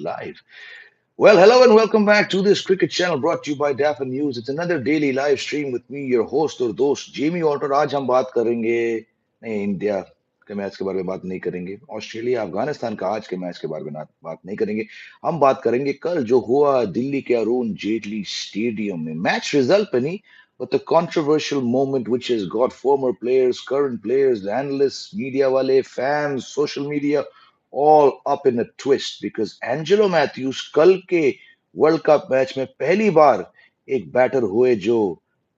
live. Well, hello and welcome back to this cricket channel brought to you by Dapper News. It's another daily live stream with me, your host और दोस्त Jamie alter. आज हम बात करेंगे नहीं India के match के बारे में बात नहीं करेंगे, ऑस्ट्रेलिया अफगानिस्तान का आज के मैच के बारे में बात नहीं करेंगे. हम बात करेंगे कल जो हुआ दिल्ली के अरुण जेटली स्टेडियम में. मैच रिजल्ट पे नहीं, but the controversial moment which has got former players, current players, analysts, media wale, fans, social media all up in a twist because Angelo Mathews कल के वर्ल्ड कप मैच में पहली बार एक batter हुए जो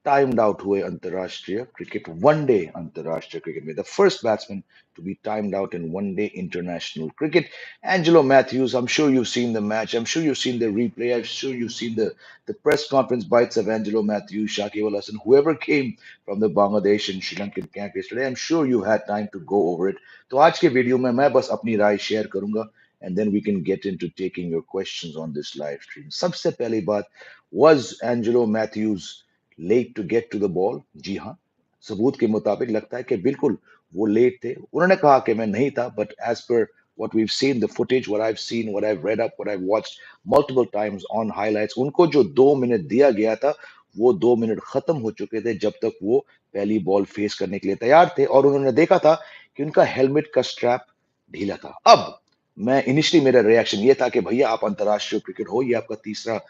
timed out हुए अंतरराष्ट्रीय cricket one day अंतरराष्ट्रीय क्रिकेट में the first batsman to be timed out in one day international cricket. Angelo Mathews, I'm sure you've seen the match. I'm sure you've seen the replay. I'm sure you've seen the press conference bites of Angelo Mathews, Shakib Al Hasan, whoever came from the Bangladesh and Sri Lankan camp yesterday. I'm sure you had time to go over it. तो आज के video में मैं बस अपनी राय share करूंगा and then we can get into taking your questions on this live stream. सबसे पहली बात, was Angelo Mathews late to get to the ball? जी हाँ, सबूत के मुताबिक लगता है कि बिल्कुल वो लेट थे. उन्होंने कहा कि मैं नहीं था, but as per what we've seen, the footage, what I've seen, what I've read up, what I've watched multiple times on highlights, उनको जो 2 मिनट दिया गया था वो 2 मिनट खत्म हो चुके थे जब तक वो पहली बॉल फेस करने के लिए तैयार थे और उन्होंने देखा था कि उनका हेलमेट का स्ट्रैप ढीला था. अब मैं इनिशियली मेरा रिएक्शन ये था कि भैया आप अंतरराष्ट्रीय क्रिकेट हो, ये आपका तीसरा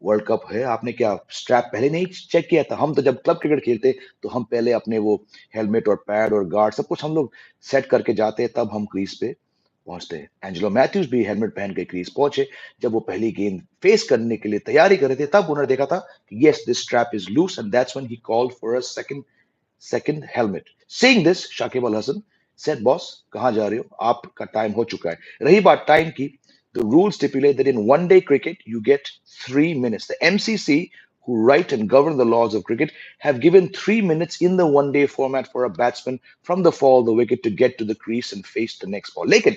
वर्ल्ड कप है, आपने क्या स्ट्रैप पहले नहीं चेक किया था? हम तो जब क्लब क्रिकेट खेलते तो हम पहले अपने वो हेलमेट और पैड और गार्ड सब कुछ हम लोग सेट करके जाते हैं, तब हम क्रीज पे पहुंचते हैं. एंजेलो मैथ्यूज भी हेलमेट पहन के क्रीज पहुंचे. जब वो पहली गेंद फेस करने के लिए तैयारी कर रहे थे तब उन्होंने देखा था कि yes this strap is loose and that's when he called for a second helmet. Seeing this, Shakib Al Hasan said, "Boss, कहाँ जा रहे हो? आपका टाइम हो चुका है." रही बात टाइम की, the rules stipulate that in one day cricket you get 3 minutes. The MCC, who write and govern the laws of cricket, have given 3 minutes in the one day format for a batsman from the fall of the wicket to get to the crease and face the next ball. लेकिन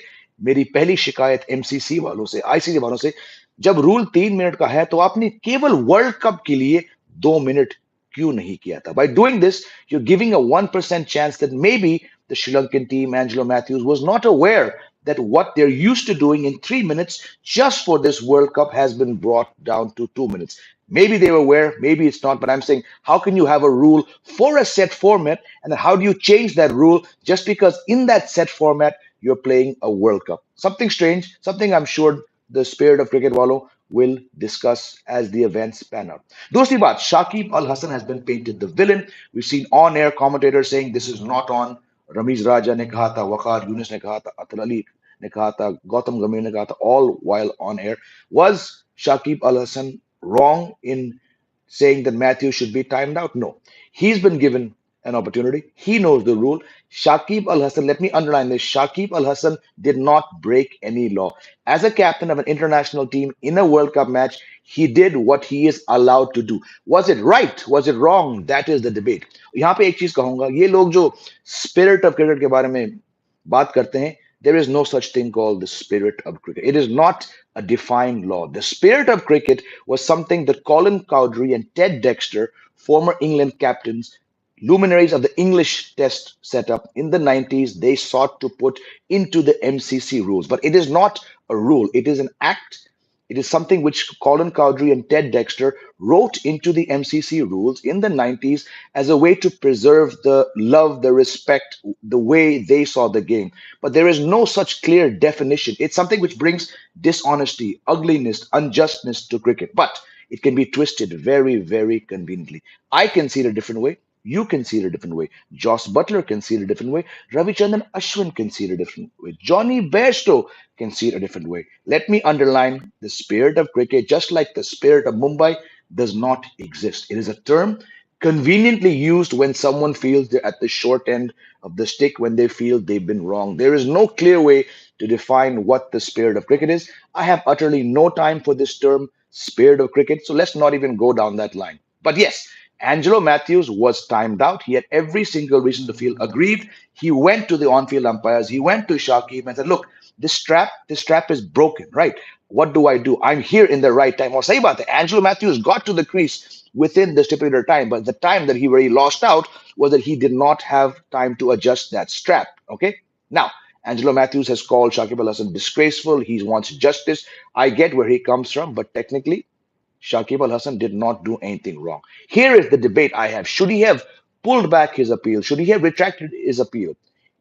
मेरी पहली शिकायत MCC वालों से, ICC वालों से, जब rule 3 minute का है तो आपने केवल वर्ल्ड कप के लिए 2 मिनट क्यों नहीं किया था? By doing this, you're giving a 1% chance that maybe the Sri Lankan team, Angelo Mathews, was not aware that what they're used to doing in 3 minutes just for this World Cup has been brought down to 2 minutes. Maybe they were aware, maybe it's not, but I'm saying, how can you have a rule for a set format and then how do you change that rule just because in that set format you're playing a World Cup? Something strange, something I'm sure the spirit of cricket wallow will discuss as the events pan out. दूसरी बात, Shakib Al Hasan has been painted the villain. We've seen on-air commentators saying this is not on. Ramiz Raja ने कहा था, वकार यूनिस ने कहा था, अतर अली ने कहा था, गौतम गंभीर ने कहा था, all while on air. Was Shakib Al Hasan wrong in saying that Matthew should be timed out? No. He's been given an opportunity. He knows the rule. Shakib Al Hasan, let me underline this, Shakib Al Hasan did not break any law. As a captain of an international team in a World Cup match, he did what he is allowed to do. Was it right? Was it wrong? That is the debate. यहाँ पे एक चीज कहूंगा, ये लोग जो spirit of cricket के बारे में बात करते हैं, there is no such thing called the spirit of cricket. It is not a defined law. The spirit of cricket was something that Colin Cowdrey and Ted Dexter, former England captains, luminaries of the English test setup in the 90s, they sought to put into the MCC rules. But it is not a rule, it is an act. It is something which Colin Cowdrey and Ted Dexter wrote into the MCC rules in the 90s as a way to preserve the love, the respect, the way they saw the game. But there is no such clear definition. It's something which brings dishonesty, ugliness, unjustness to cricket. But it can be twisted very, very conveniently. I can see it a different way. You can see it a different way. Joss Butler can see it a different way. Ravichandran Ashwin can see it a different way. Johnny Bairstow can see it a different way. Let me underline the spirit of cricket, just like the spirit of Mumbai, does not exist. It is a term conveniently used when someone feels they're at the short end of the stick, when they feel they've been wrong. There is no clear way to define what the spirit of cricket is. I have utterly no time for this term, spirit of cricket, so let's not even go down that line. But yes, Angelo Mathews was timed out. He had every single reason to feel aggrieved. He went to the on-field umpires. He went to Shakib and said, "Look, this strap is broken, right? What do I do? I'm here in the right time." Or say about that, Angelo Mathews got to the crease within the stipulated time, but the time that he really lost out was that he did not have time to adjust that strap. Okay, now Angelo Mathews has called Shakib Al Hasan disgraceful. He wants justice. I get where he comes from, but technically, Shakib Al Hasan did not do anything wrong. Here is the debate I have. Should he have pulled back his appeal? Should he have retracted his appeal?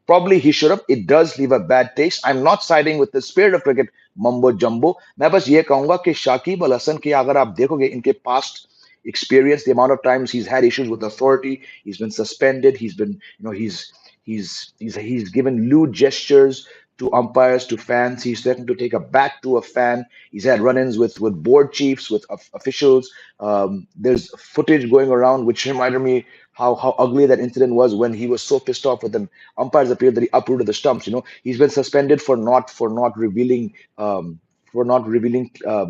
Probably he should have. It does leave a bad taste. I'm not siding with the spirit of cricket mumbo jumbo. मैं बस ये कहूंगा कि शाकिब अल हसन की अगर आप देखोगे इनके past experience, the amount of times he's had issues with authority, he's been suspended, he's been, he's given lewd gestures to umpires, to fans. He's threatened to take a bat to a fan. He's had run-ins with board chiefs, with officials. There's footage going around which reminded me how ugly that incident was when he was so pissed off with the umpires appeared that he uprooted the stumps. He's been suspended for not revealing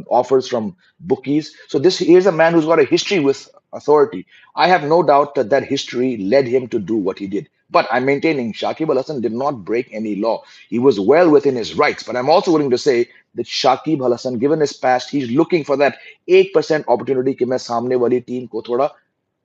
offers from bookies. So this here's a man who's got a history with authority. I have no doubt that that history led him to do what he did. But I'm maintaining Shakib Al Hasan did not break any law. He was well within his rights. But I'm also willing to say that Shakib Al Hasan, given his past, he's looking for that 8% opportunity कि मैं सामने वाली team को थोड़ा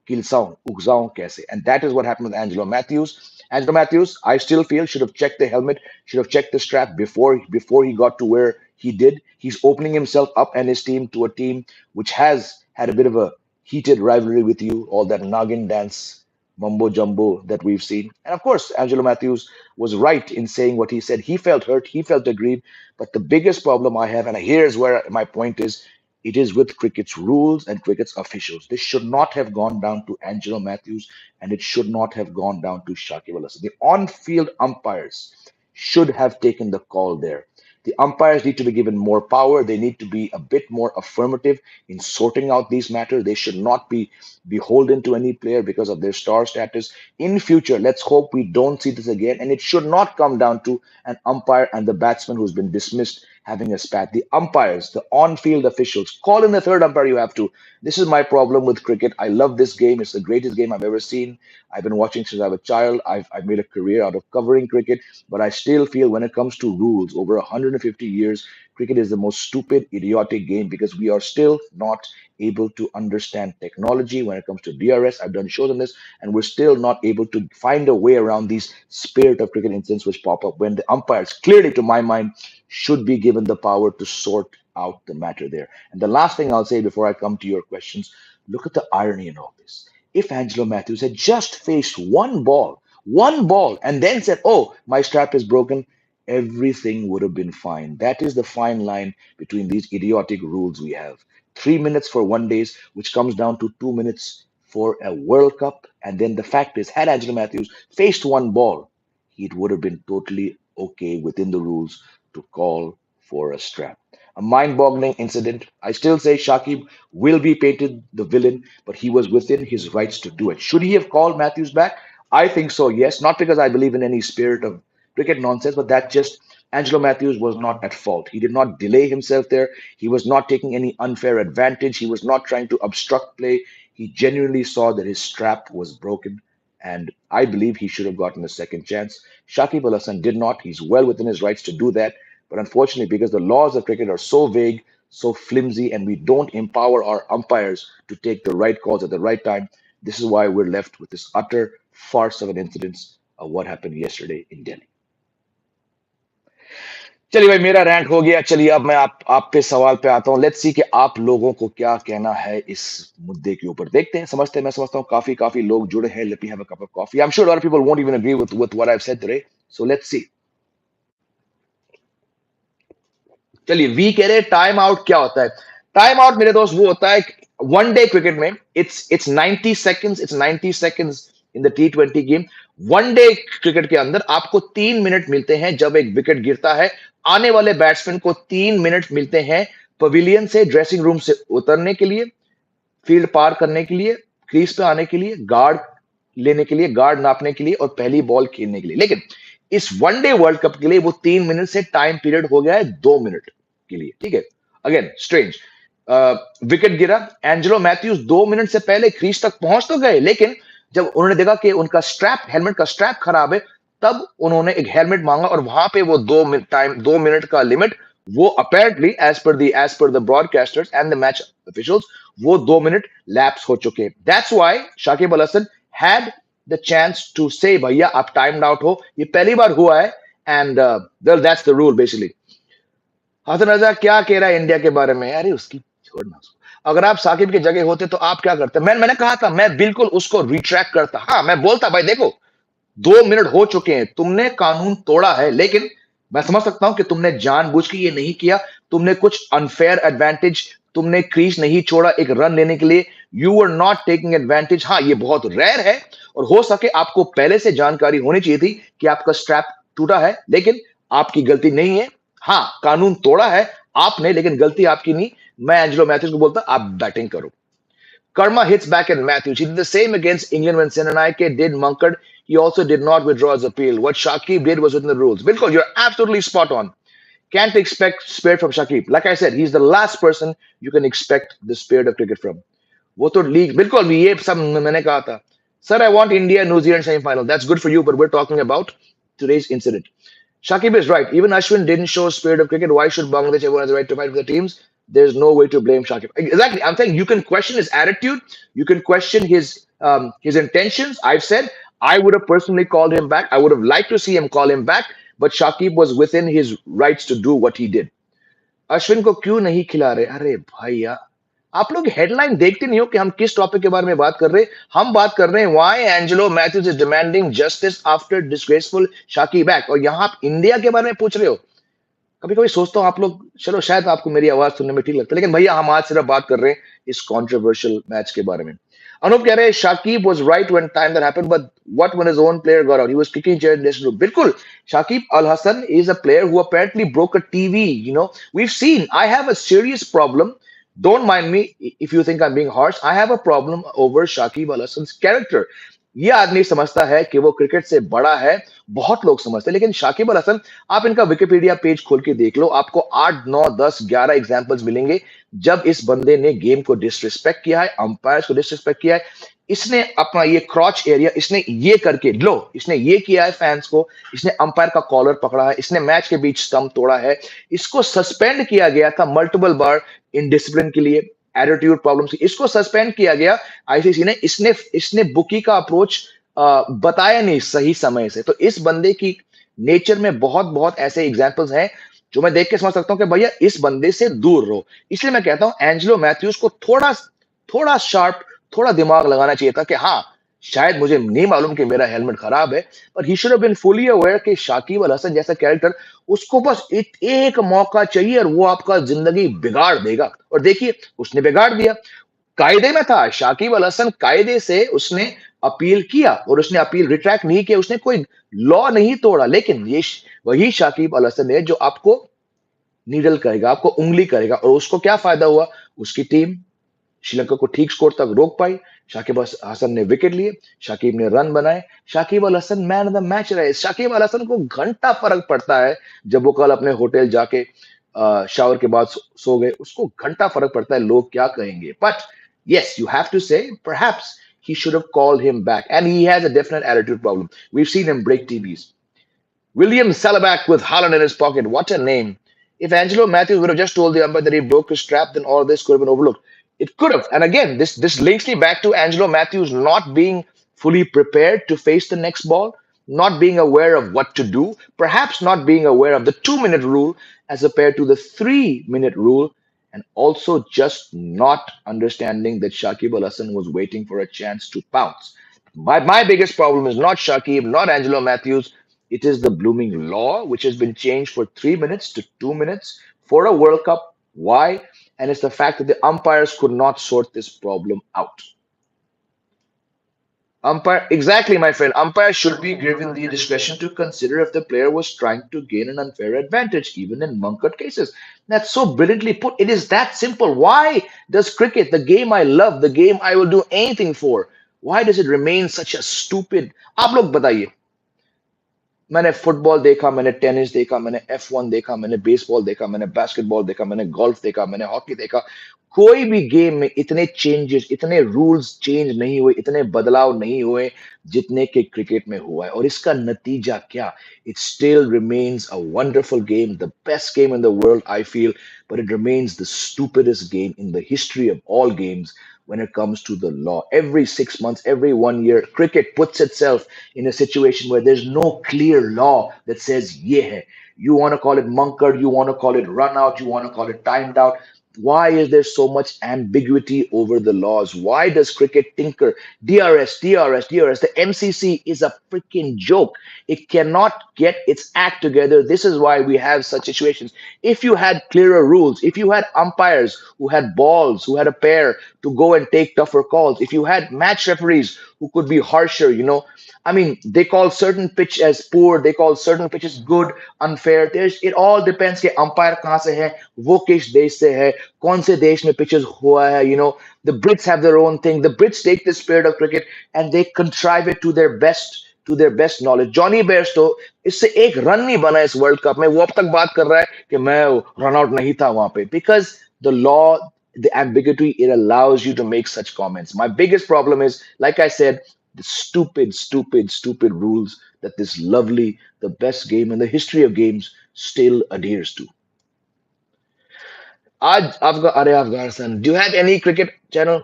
Kilsaun, Ugzaun kaise. And that is what happened with Angelo Mathews. Angelo Mathews, I still feel, should have checked the helmet, should have checked the strap before he got to where he did. He's opening himself up and his team to a team which has had a bit of a heated rivalry with you, all that noggin dance mumbo jumbo that we've seen. And of course, Angelo Mathews was right in saying what he said. He felt hurt, he felt aggrieved. But the biggest problem I have, and here's where my point is, it is with cricket's rules and cricket's officials. This should not have gone down to Angelo Mathews and it should not have gone down to Shakib Al Hasan. The on field umpires should have taken the call there. The umpires need to be given more power. They need to be a bit more affirmative in sorting out these matters. They should not be beholden to any player because of their star status. In future, let's hope we don't see this again. And it should not come down to an umpire and the batsman who's been dismissed having a spat. The umpires, the on-field officials, call in the third umpire you have to. This is my problem with cricket. I love this game. It's the greatest game I've ever seen. I've been watching since I was a child. I've made a career out of covering cricket, but I still feel when it comes to rules, over 150 years, cricket is the most stupid, idiotic game because we are still not able to understand technology when it comes to DRS. I've done shows on this, and we're still not able to find a way around these spirit of cricket incidents which pop up when the umpires, clearly to my mind, should be given the power to sort out the matter there. And the last thing I'll say before I come to your questions, look at the irony in all this. If Angelo Mathews had just faced one ball, and then said, "Oh, my strap is broken," everything would have been fine. That is the fine line between these idiotic rules we have. 3 minutes for one days, which comes down to 2 minutes for a World Cup. And then the fact is, had Angelo Mathews faced one ball, it would have been totally okay within the rules to call for a strap. A mind boggling incident. I still say Shakib will be painted the villain, but he was within his rights to do it. Should he have called Matthews back? I think so, yes. Not because I believe in any spirit of cricket nonsense, but that just Angelo Mathews was not at fault. He did not delay himself there. He was not taking any unfair advantage. He was not trying to obstruct play. He genuinely saw that his strap was broken, and I believe he should have gotten a second chance. Shakib Al Hasan did not. He's well within his rights to do that. But unfortunately, because the laws of cricket are so vague, so flimsy, and we don't empower our umpires to take the right calls at the right time, this is why we're left with this utter farce of an incident of what happened yesterday in Delhi. चलिए भाई मेरा rant हो गया चलिए अब मैं आप पे सवाल पे आता हूं लेट्स सी कि आप लोगों को क्या कहना है इस मुद्दे के ऊपर देखते हैं समझते हैं मैं समझता हूं काफी काफी लोग जुड़े हैं let me have a cup of coffee I am sure lot of people won't even agree with what I have said today so let's see चलिए वी कह रहे हैं टाइम आउट क्या होता है टाइम आउट मेरे दोस्त वो होता है वन डे क्रिकेट में it's 90 seconds in the T20 game one day cricket के अंदर आपको 3 मिनट मिलते हैं जब एक विकेट गिरता है आने वाले बैट्समैन को 3 मिनट मिलते हैं पवेलियन से ड्रेसिंग रूम से उतरने के लिए फील्ड पार करने के लिए क्रीज पे आने के लिए गार्ड लेने के लिए गार्ड नापने के लिए और पहली बॉल खेलने के लिए लेकिन इस वनडे वर्ल्ड कप के लिए वो 3 मिनट से टाइम पीरियड हो गया है 2 मिनट के लिए ठीक है अगेन स्ट्रेंज विकेट गिरा एंजेलो मैथ्यूज 2 मिनट से पहले क्रीज तक पहुंच तो गए लेकिन जब उन्होंने देखा कि उनका स्ट्रैप हेलमेट का स्ट्रैप खराब है तब उन्होंने एक हेलमेट मांगा और वहां पे वो 2 मिनट का लिमिट वो apparently as per the broadcasters and the match officials वो 2 मिनट लैप्स हो चुके that's why Shakib Al Hasan had the chance to say भैया आप टाइम्ड आउट हो ये पहली बार हुआ है and well that's the rule basically. Hasan Raza क्या कह रहा है इंडिया के बारे में? अरे उसकी छोड़ना उसको। अगर आप साकिब की जगह होते तो आप क्या करते? मैंने कहा था मैं बिल्कुल उसको रिट्रैक्ट करता। हाँ मैं बोलता भाई देखो 2 मिनट हो चुके हैं, तुमने कानून तोड़ा है, लेकिन मैं समझ सकता हूं कि तुमने जानबूझ के ये नहीं किया। तुमने कुछ अनफेयर एडवांटेज, तुमने क्रीज नहीं छोड़ा एक रन लेने के लिए। You are not taking advantage. हाँ ये बहुत रेयर है और हो सके आपको पहले से जानकारी होनी चाहिए थी कि आपका स्ट्रैप टूटा है, लेकिन आपकी गलती नहीं है। हाँ कानून तोड़ा है आपने, लेकिन गलती आपकी नहीं। मैं एंजेलो मैथ्यूज को बोलता आप बैटिंग करो। Karma hits back at Matthews. He did the same against England when Senanaike did Munkard. He also did not withdraw his appeal. What Shakib did was within the rules. Bilkul, you're absolutely spot on. Can't expect spirit from Shakib. Like I said, he's the last person you can expect the spirit of cricket from. वो तो league बिल्कुल ये सब मैंने कहा था sir I want India New Zealand semifinal that's good for you but we are talking about today's incident. Shakib is right. Even Ashwin didn't show spirit of cricket. Why should Bangladesh? Everyone has the right to fight for the teams. There's no way to blame Shakib. Exactly. I'm saying you can question his attitude. You can question his intentions. I've said I would have personally called him back. I would have liked to see him call him back. But Shakib was within his rights to do what he did. Ashwin को क्यों नहीं खिला रहे? अरे भाई यार आप लोग हेडलाइन देखते नहीं हो कि हम किस टॉपिक के बारे में बात कर रहे हैं? हम बात कर रहे हैं why Angelo Mathews is demanding justice after disgraceful Shakib back, और यहां आप इंडिया के बारे में पूछ रहे हो। कभी कभी सोचता हूँ आप लोग, चलो शायद आपको मेरी आवाज सुनने में ठीक लगता है, लेकिन भैया हम आज सिर्फ बात कर रहे हैं इस कॉन्ट्रोवर्शियल मैच के बारे में। अनूप कह रहे हैं Shakib was right when time that happened but what when his own player got out he was kicking chair in dressing room. बिल्कुल Shakib Al Hasan is a player who apparently broke a TV, you know we have seen. I have a serious problem, don't mind me if you think I'm being harsh. I have a problem over Shakib Al Hasan's character. ये आदमी समझता है कि वो cricket से बड़ा है, बहुत लोग समझते हैं, लेकिन शाकिब अल हसन आप इनका विकिपीडिया पेज खोल के देख लो, आपको 8 9 10 11 एग्जांपल्स मिलेंगे जब इस बंदे ने गेम को डिसरिस्पेक्ट किया है, अंपायर्स को डिसरिस्पेक्ट किया है। इसने अपना ये क्रॉच एरिया इसने ये करके लो, इसने ये किया है फैंस को, इसने अंपायर का कॉलर पकड़ा है, इसने मैच के बीच स्टंप तोड़ा है, इसको सस्पेंड किया गया था मल्टीपल बार इनडिसिप्लिन के लिए, एटीट्यूड प्रॉब्लम से इसको सस्पेंड किया गया आईसीसी ने। इसने इसने बुकी का अप्रोच बताया नहीं सही समय से। तो इस बंदे की नेचर में बहुत बहुत ऐसे एग्जांपल्स हैं जो मैं देख के समझ सकता हूं कि भैया इस बंदे से दूर रहो। इसलिए मैं कहता हूं एंजेलो मैथ्यूज को थोड़ा थोड़ा शार्प, थोड़ा दिमाग लगाना चाहिए था कि हाँ शायद मुझे नहीं मालूम कि मेरा हेलमेट खराब है, पर he should have been fully aware कि शाकिब अल हसन जैसा कैरेक्टर, उसको बस एक मौका चाहिए और वो आपका जिंदगी बिगाड़ देगा। और देखिए उसने बिगाड़ दिया। कायदे में था, शाकिब अल हसन कायदे से उसने अपील किया और उसने अपील रिट्रैक्ट नहीं किया, उसने कोई लॉ नहीं तोड़ा। लेकिन ये वही शाकिब अल हसन है जो आपको नीडल करेगा, आपको उंगली करेगा, और उसको क्या फायदा हुआ? उसकी टीम श्रीलंका को ठीक स्कोर तक रोक पाई। शाकिब हसन ने विकेट लिए, शाकिब ने रन बनाए, Shakib Al Hasan man of the match रहे। शाकिब अल हसन को घंटा फर्क पड़ता है जब वो कल अपने होटल जाके शावर के बाद सो गए, उसको घंटा फर्क पड़ता है लोग क्या कहेंगे। But yes, you have to say perhaps he should have called him back, and he has a definite attitude problem. We've seen him break TVs. William Salaback with Haaland in his pocket. What a name. If Angelo Mathews would have just told the umpire that he broke his strap, then all this could have been overlooked. It could have. And again, this links me back to Angelo Mathews not being fully prepared to face the next ball, not being aware of what to do, perhaps not being aware of the 2 minute rule as compared to the 3 minute rule, and also just not understanding that Shakib Al Hasan was waiting for a chance to pounce. My biggest problem is not Shakib, not Angelo Mathews. It is the blooming law, which has been changed for 3 minutes to 2 minutes for a World Cup. Why? And it's the fact that the umpires could not sort this problem out. Umpire, exactly, my friend. Umpire should be given the discretion to consider if the player was trying to gain an unfair advantage, even in Munkat cases. That's so brilliantly put. It is that simple. Why does cricket, the game I love, the game I will do anything for, why does it remain such a stupid? आप लोग बताइए। मैंने football देखा, मैंने tennis देखा, मैंने F1 देखा, मैंने बेसबॉल देखा, मैंने बास्केटबॉल देखा, मैंने गोल्फ देखा, मैंने हॉकी देखा। कोई भी गेम में इतने चेंजेस, इतने रूल्स चेंज नहीं हुए, इतने बदलाव नहीं हुए जितने के क्रिकेट में हुआ है। और इसका नतीजा क्या? It still remains a wonderful game, the best game in the world I feel, but it remains the stupidest game in the history of all games when it comes to the law. Every 6 months, every 1 year, cricket puts itself in a situation where there's no clear law that says, yeah, you want to call it monkered, you want to call it run out, you want to call it timed out. Why is there so much ambiguity over the laws? Why does cricket tinker? DRS, DRS, DRS. The MCC is a freaking joke. It cannot get its act together. This is why we have such situations. If you had clearer rules, if you had umpires who had balls, who had a pair to go and take tougher calls, if you had match referees who could be harsher, I mean, they call certain pitch as poor, they call certain pitches good, unfair. It all depends कि umpire कहाँ से है, वो किस देश से है, कौन से देश में pitches हुआ है. The Brits have their own thing. The Brits take the spirit of cricket and they contrive it to their best knowledge. Jonny Bairstow इससे एक रन नहीं बना इस वर्ल्ड कप में, वो अब तक बात कर रहा है कि मैं रन आउट नहीं था वहां पे, because the law, the ambiguity, it allows you to make such comments. My biggest problem is, like I said, the stupid, stupid, stupid rules that this lovely, the best game in the history of games still adheres to. Afghanistan, do you have any cricket channel?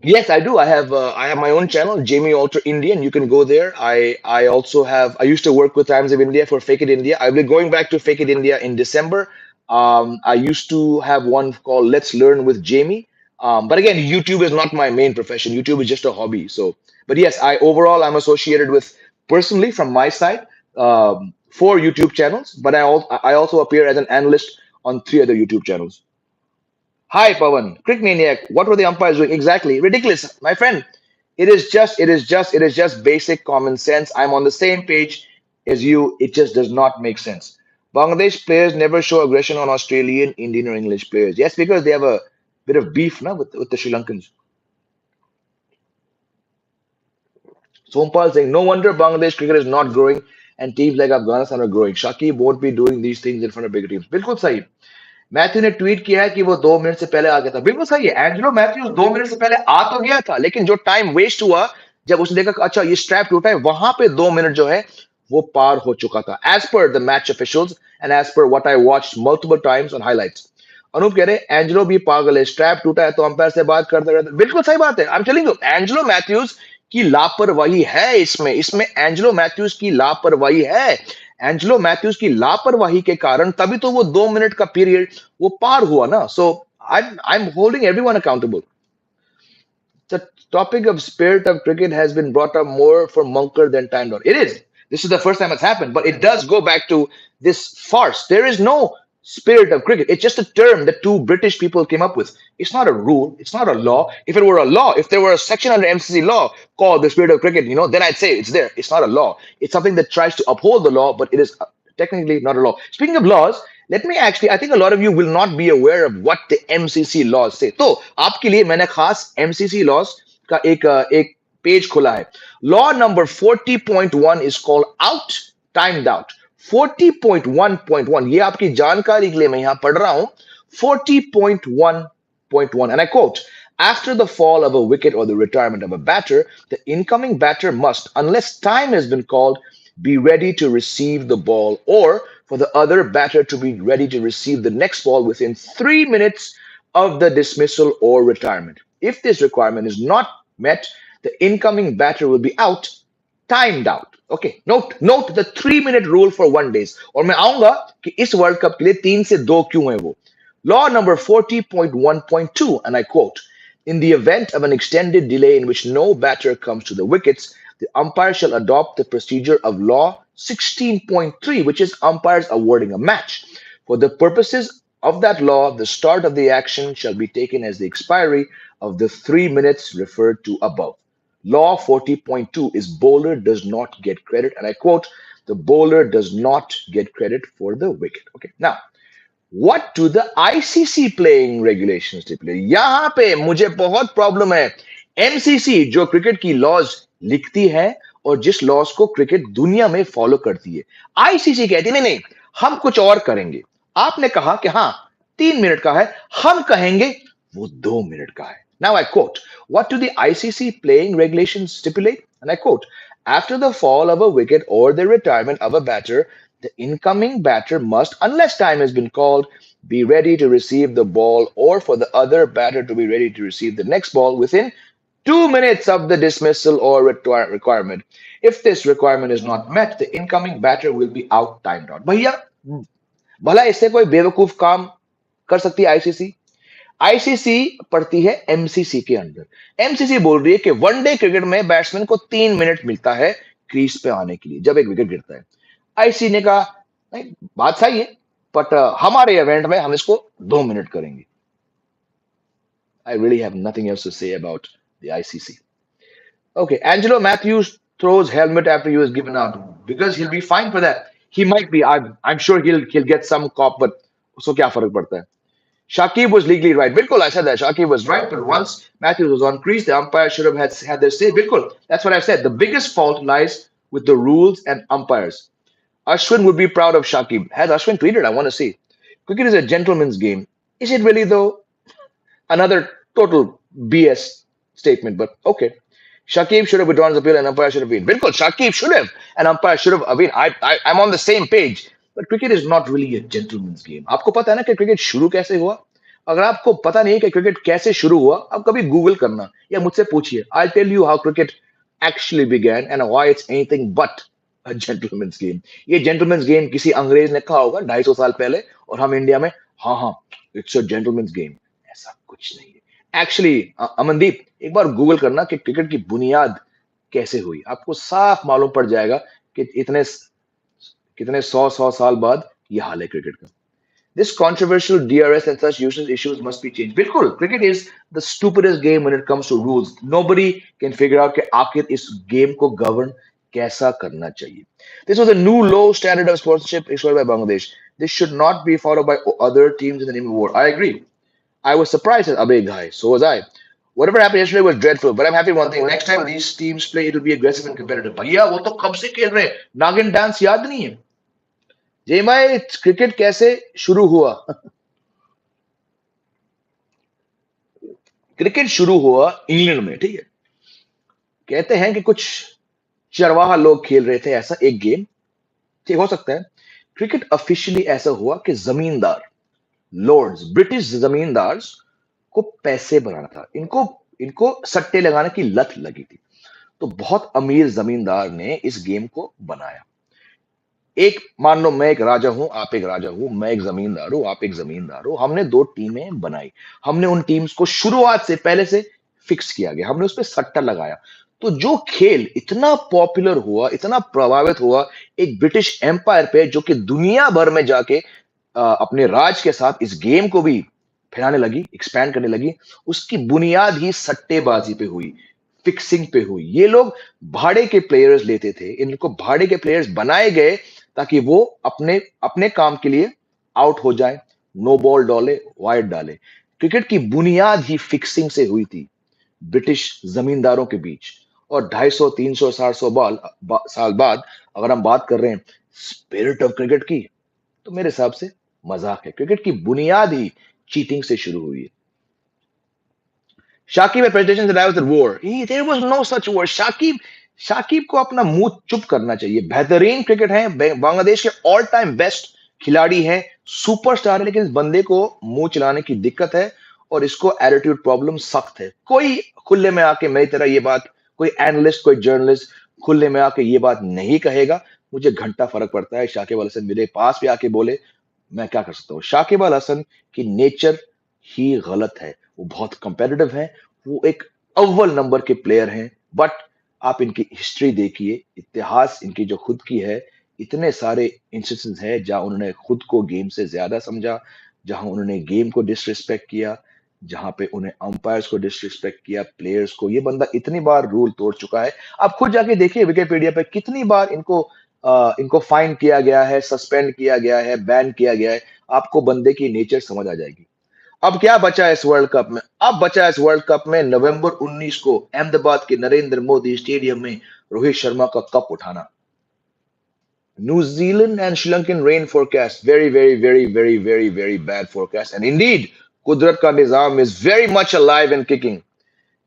Yes, I do. I have my own channel, Jamie Alter Indian. You can go there. I also have. I used to work with Times of India for Fake It India. I've been going back to Fake It India in December. I used to have one called Let's Learn with Jamie. But again, YouTube is not my main profession. YouTube is just a hobby. So, but yes, I'm associated with, personally from my side, 4 YouTube channels. But I also appear as an analyst on 3 other YouTube channels. Hi, Pawan. Crick maniac. What were the umpires doing? Exactly. Ridiculous, my friend. It is just basic common sense. I'm on the same page as you. It just does not make sense. Bangladesh players never show aggression on Australian, Indian, or English players. Yes, because they have a bit of beef now with the Sri Lankans. Sompal saying, no wonder Bangladesh cricket is not growing and teams like Afghanistan are growing. Shakib won't be doing these things in front of bigger teams. बिल्कुल सही. Matthew ने tweet किया है कि वो 2 minute से पहले आ गया था. बिल्कुल सही है. एंजेलो मैथ्यूज 2 मिनट से पहले आ तो गया था, लेकिन जो टाइम वेस्ट हुआ जब उसने देखा कि अच्छा ये स्ट्रैप टूटा है, वहां पे 2 मिनट जो है वो पार हो चुका था, as per the match officials and as per what I watch multiple times on highlights. Anoop कह रहे एंजेलो भी पागल है, स्ट्रैप टूटा है तो अंपायर से बात करते रहते. बिल्कुल सही बात है. I am telling you, Angelo Mathews की लापरवाही है. इसमें एंजेलो मैथ्यूज की लापरवाही है. एंजेलो मैथ्यूज की लापरवाही के कारण तभी तो वो 2 मिनट का पीरियड वो पार हुआ ना. So I am holding everyone accountable. The topic of spirit of cricket has been brought up more for Munker than Time Dot. It is. This is the first time it's happened, but it does go back to this farce. There is no spirit of cricket. It's just a term that 2 British people came up with. It's not a rule. It's not a law. If it were a law, if there were a section under MCC law called the spirit of cricket, then I'd say it's there. It's not a law. It's something that tries to uphold the law, but it is technically not a law. Speaking of laws, let me actually, I think a lot of you will not be aware of what the MCC laws say. तो आपके लिए मैंने खास MCC laws का एक page खोला है. Law number 40.1 is called out, timed out. 40.1.1, ये आपकी जानकारी के लिए मैं यहां पढ़ रहा हूं. 40.1.1, and I quote, after the fall of a wicket or the retirement of a batter, the incoming batter must, unless time has been called, be ready to receive the ball, or for the other batter to be ready to receive the next ball within 3 minutes of the dismissal or retirement. If this requirement is not met, the incoming batter will be out, timed out. Okay, note the 3 minute rule for 1 days. और मैं आऊंगा कि इस world cup के लिए 3 से 2 क्यों है वो. Law number 40.1.2, and I quote, in the event of an extended delay in which no batter comes to the wickets, the umpire shall adopt the procedure of Law 16.3, which is umpires awarding a match. For the purposes of that law, the start of the action shall be taken as the expiry of the 3 minutes referred to above. Law 40.2 is bowler does not get credit, and I quote, the bowler does not get credit for the wicket. Okay, now, what do the ICC playing regulations stipulate? यहाँ पे मुझे बहुत problem है. MCC जो cricket की laws लिखती है और जिस लॉज को क्रिकेट दुनिया में फॉलो करती है, आईसीसी कहती है नहीं, हम कुछ और करेंगे. आपने कहा कि हाँ 3 मिनट का है, हम कहेंगे वो 2 मिनट का है. Now I quote, what do the ICC playing regulations stipulate? And I quote, after the fall of a wicket or the retirement of a batter, the incoming batter must, unless time has been called, be ready to receive the ball or for the other batter to be ready to receive the next ball within 2 minutes of the dismissal or requirement. If this requirement is not met, the incoming batter will be out timed out. भैया भला इससे कोई बेवकूफ काम कर सकती है ICC? ICC पड़ती है एमसीसी के अंदर. एमसीसी बोल रही है कि वनडे क्रिकेट में बैट्समैन को 3 मिनट मिलता है क्रीज पे आने के लिए जब एक विकेट गिरता है. आईसीसी ने कहा नहीं, बात सही है, बट हमारे इवेंट में हम इसको 2 मिनट करेंगे. I really have nothing else to say about the ICC. Okay, Angelo Mathews throws helmet after he was given out because he'll be fine for that. He might be. I'm sure he'll get some cop, but उसको क्या फर्क पड़ता है? Shakib was legally right. Bilkul, I said that. Shakib was right, but once Matthews was on crease, the umpire should have had their say. Bilkul, that's what I said. The biggest fault lies with the rules and umpires. Ashwin would be proud of Shakib. Has Ashwin tweeted? I want to see. Cricket is a gentleman's game. Is it really though? Another total BS statement, but okay. Shakib should have withdrawn his appeal and umpire should have been. Bilkul, Shakib should have and umpire should have. I mean, I'm on the same page. But cricket is not really a gentleman's game. आपको पता है ना कि cricket शुरू कैसे हुआ? अगर आपको पता नहीं कि क्रिकेट कैसे शुरू हुआ, आप कभी गूगल करना या मुझसे पूछिए. I'll tell you how cricket actually began and why it's anything but a gentleman's game. ये gentleman's game किसी अंग्रेज ने कहा होगा 250 साल पहले और हम इंडिया में हाँ हाँ it's a gentleman's game. ऐसा कुछ नहीं है. Actually, अमनदीप एक बार गूगल करना कि क्रिकेट की बुनियाद कैसे हुई. आपको साफ मालूम पड़ जाएगा कि इतने कितने सौ साल बाद ये हाल है क्रिकेट का. This controversial DRS and such useless issues must be changed. बिल्कुल, cricket is the stupidest game when it comes to rules. Nobody can figure out कि आखिर इस गेम को govern कैसा करना चाहिए. This was a new low standard of sportsmanship issued by Bangladesh. This should not be followed by other teams in the name of war. I agree. I was surprised at Abe Ghai. So was I. Whatever happened yesterday was dreadful, but I'm happy one thing. Next time these teams play, it will be aggressive and competitive. भैया वो तो कब से खेल रहे हैं? नागिन dance याद नहीं है? जेमाई क्रिकेट कैसे शुरू हुआ? क्रिकेट शुरू हुआ इंग्लैंड में, ठीक है. कहते हैं कि कुछ चरवाहा लोग खेल रहे थे ऐसा एक गेम, ठीक हो सकता है. क्रिकेट ऑफिशियली ऐसा हुआ कि जमींदार लॉर्ड्स, ब्रिटिश जमींदार को पैसे बनाना था. इनको इनको सट्टे लगाने की लत लगी थी. तो बहुत अमीर जमींदार ने इस गेम को बनाया. एक मान लो मैं एक राजा हूं, आप एक राजा हूं, मैं एक जमींदार हूं, आप एक जमींदार हो. हमने दो टीमें बनाई. हमने उन टीम्स को शुरुआत से पहले से फिक्स किया गया. हमने उस पर सट्टा लगाया. तो जो खेल इतना पॉपुलर हुआ, इतना प्रभावित हुआ एक ब्रिटिश एम्पायर पे, जो कि दुनिया भर में जाके अपने राज के साथ इस गेम को भी फैलाने लगी, एक्सपैंड करने लगी, उसकी बुनियाद ही सट्टेबाजी पे हुई, फिक्सिंग पे हुई. ये लोग भाड़े के प्लेयर्स लेते थे. इनको भाड़े के प्लेयर्स बनाए गए ताकि वो अपने अपने काम के लिए आउट हो जाए, नो बॉल डाले, वाइड डाले. क्रिकेट की बुनियाद ही फिक्सिंग से हुई थी ब्रिटिश जमींदारों के बीच. और 250, 300, 400 साल बाद अगर हम बात कर रहे हैं स्पिरिट ऑफ क्रिकेट की, तो मेरे हिसाब से मजाक है. क्रिकेट की बुनियाद ही चीटिंग से शुरू हुई है. Shakib had presentations that I was at war. There was no such war. Shakib को अपना मुंह चुप करना चाहिए. बेहतरीन क्रिकेट है, बांग्लादेश के ऑल टाइम बेस्ट खिलाड़ी हैं, सुपरस्टार है, लेकिन इस बंदे को मुंह चलाने की दिक्कत है और इसको एटीट्यूड प्रॉब्लम सख्त है. कोई खुले में आके मेरी तरह ये बात, कोई एनालिस्ट, कोई जर्नलिस्ट खुले में आके ये बात नहीं कहेगा. मुझे घंटा फर्क पड़ता है. शाकिब अल हसन मेरे पास भी आके बोले, मैं क्या कर सकता हूँ. शाकिब अल हसन की नेचर ही गलत है. वो बहुत कंपेटिटिव है, वो एक अव्वल नंबर के प्लेयर हैं. बट आप इनकी हिस्ट्री देखिए, इतिहास इनकी जो खुद की है, इतने सारे इंस्टेंसेस हैं जहां उन्होंने खुद को गेम से ज्यादा समझा, जहां उन्होंने गेम को डिसरिस्पेक्ट किया, जहां पे उन्हें अंपायर्स को डिसरिस्पेक्ट किया, प्लेयर्स को. ये बंदा इतनी बार रूल तोड़ चुका है. आप खुद जाके देखिए विकिपीडिया पे कितनी बार इनको फाइन किया गया है, सस्पेंड किया गया है, बैन किया गया है. आपको बंदे की नेचर समझ आ जाएगी. अब क्या बचा है इस वर्ल्ड कप में? अब बचा है इस वर्ल्ड कप में नवंबर 19 को अहमदाबाद के नरेंद्र मोदी स्टेडियम में रोहित शर्मा का कप उठाना. New Zealand and Sri Lankan rain forecast. Very, very, very, very, very, very bad forecast. And indeed, कुदरत का निजाम is very much alive and kicking.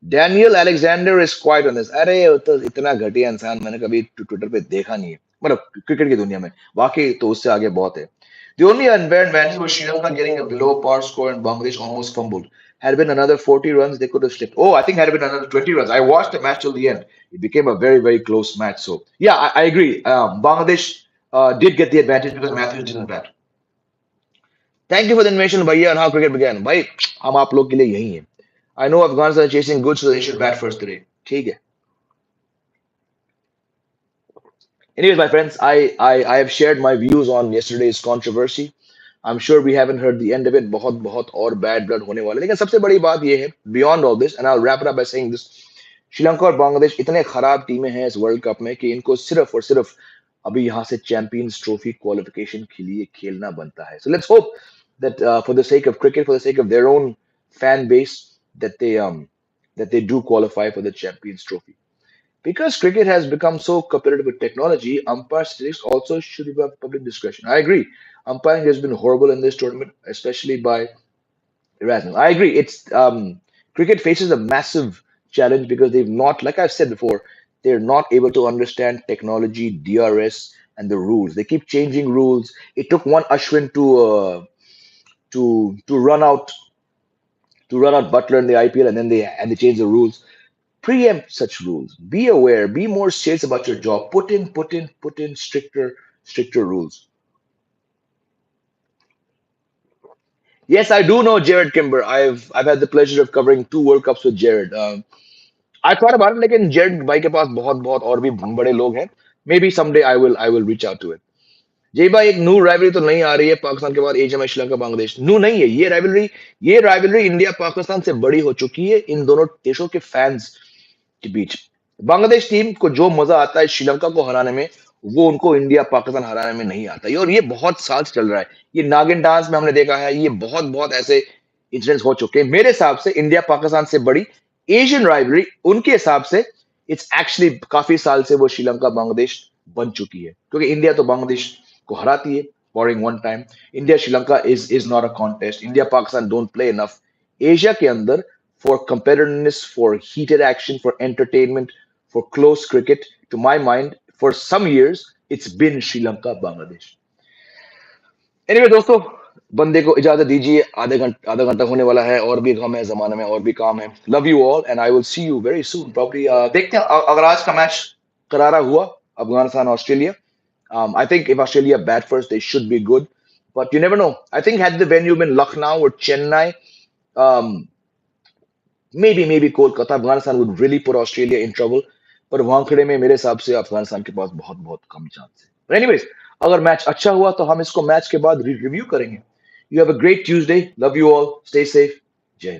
Daniel Alexander is quite on this. अरे वो तो इतना घटिया इंसान मैंने कभी ट्विटर पे देखा नहीं है, मतलब क्रिकेट की दुनिया में। वाकई तो उससे आगे बहुत है। The only unfair advantage was Sri Lanka getting a below par score and Bangladesh almost fumbled. Had been another 40 runs, they could have slipped. Oh, I think had been another 20 runs. I watched the match till the end. It became a very, very close match. So, yeah, I agree. Bangladesh did get the advantage because Matthews didn't bat. Thank you for the invitation, भैया, and how cricket began. भाई, हम आप लोग के लिए यही हैं. I know Afghans are chasing good, so they should bat first today. ठीक है. Anyways, my friends, I have shared my views on yesterday's controversy. I'm sure we haven't heard the end of it. बहुत बहुत और bad blood होने वाले. लेकिन सबसे बड़ी बात ये है, beyond all this, and I'll wrap it up by saying this: Sri Lanka और बांग्लादेश इतने खराब टीमें हैं इस वर्ल्ड कप में कि इनको सिर्फ और सिर्फ अभी यहाँ से चैंपियंस ट्रॉफी क्वालिफिकेशन के लिए खेलना बनता है. So let's hope that for the sake of cricket, for the sake of their own fan base, that they do qualify for the champions trophy. Because cricket has become so competitive with technology, umpire statistics also should have public discretion. I agree. Umpiring has been horrible in this tournament, especially by Erasmus. I agree. It's cricket faces a massive challenge because they've not, like I've said before, they're not able to understand technology, DRS, and the rules. They keep changing rules. It took one Ashwin to run out Butler in the IPL, and then they changed the rules. Preempt such rules. Be aware. Be more serious about your job. Put in stricter rules. Yes, I do know Jared Kimber. I've had the pleasure of covering 2 World Cups with Jared. I thought about it, लेकिन जेred भाई के पास बहुत बहुत और भी बड़े लोग हैं. Maybe someday I will reach out to it. जय भाई, एक न्यू राइवलरी तो नहीं आ रही है पाकिस्तान के बाद एशिया में श्रीलंका बांग्लादेश। न्यू नहीं है ये राइवलरी इंडिया पाकिस्तान से बड़ी हो चुकी है इन दोनों देशों के फैंस के बीच। बांग्लादेश टीम को जो मजा आता है श्रीलंका को हराने में, वो उनको इंडिया पाकिस्तान हराने में नहीं आता है, और ये बहुत साल से चल रहा है। ये नागिन डांस में हमने देखा है, ये बहुत बहुत ऐसे इंसिडेंट्स हो चुके हैं। मेरे हिसाब से इंडिया पाकिस्तान से बड़ी एशियन राइवलरी उनके हिसाब से इट्स एक्चुअली काफी साल से वो श्रीलंका बांग्लादेश बन चुकी है, क्योंकि इंडिया तो बांग्लादेश को हराती है फॉरिंग one time. India Sri Lanka is not a contest. India Pakistan don't play enough Asia के अंदर for competitiveness, for heated action, for entertainment, for close cricket. To my mind, for some years, it's been Sri Lanka, Bangladesh. Anyway, दोस्तों, बंदे को इजाजत दीजिए। आधा घंटा होने वाला है, और भी गम है जमाने में, और भी काम है। Love you all and I will see you very soon. Probably देखते हैं अगर आज का मैच करारा हुआ, Afghanistan Australia. I think if Australia bat first, they should be good, but you never know. I think had the venue been Lucknow or Chennai, um, maybe Kolkata, Afghanistan would really put Australia in trouble. पर वानखेड़े में मेरे हिसाब से अफगानिस्तान के पास बहुत बहुत कम chance है। Anyways, अगर मैच अच्छा हुआ तो हम इसको मैच के बाद रिव्यू करेंगे। You have a great Tuesday. Love you all. Stay safe.